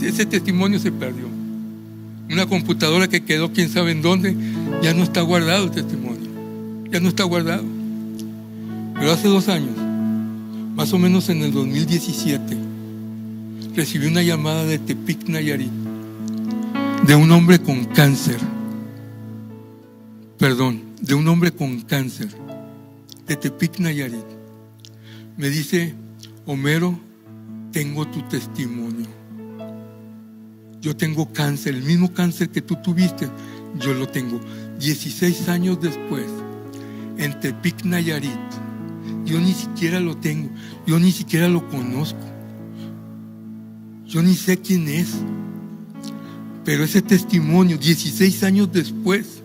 ese testimonio se perdió. Una computadora que quedó quién sabe en dónde, ya no está guardado el testimonio. Ya no está guardado. Pero hace 2 años, más o menos en el 2017, recibí una llamada de Tepic, Nayarit, de un hombre con cáncer. De un hombre con cáncer, de Tepic, Nayarit. Me dice, Homero, tengo tu testimonio. Yo tengo cáncer, el mismo cáncer que tú tuviste, yo lo tengo. 16 años después, en Tepic, Nayarit, yo ni siquiera lo tengo, yo ni siquiera lo conozco, yo ni sé quién es. Pero ese testimonio, 16 años después,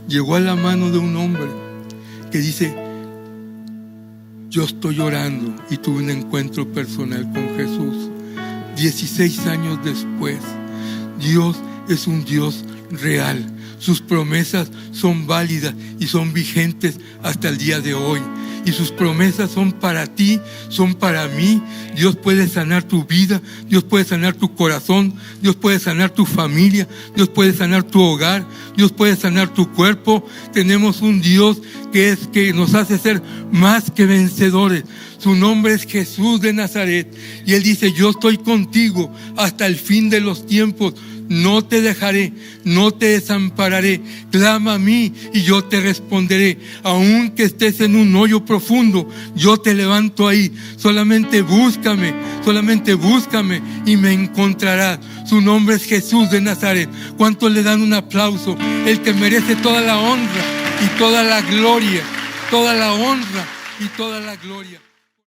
llegó a la mano de un hombre que dice, yo estoy orando y tuve un encuentro personal con Jesús. 16 años después, Dios es un Dios real. Sus promesas son válidas y son vigentes hasta el día de hoy. Y sus promesas son para ti, son para mí. Dios puede sanar tu vida, Dios puede sanar tu corazón, Dios puede sanar tu familia, Dios puede sanar tu hogar, Dios puede sanar tu cuerpo. Tenemos un Dios que nos hace ser más que vencedores. Su nombre es Jesús de Nazaret. Y Él dice, yo estoy contigo hasta el fin de los tiempos. No te dejaré, no te desampararé. Clama a mí y yo te responderé. Aunque estés en un hoyo profundo, yo te levanto ahí. Solamente búscame y me encontrarás. Su nombre es Jesús de Nazaret. ¿Cuántos le dan un aplauso? El que merece toda la honra y toda la gloria, toda la honra y toda la gloria.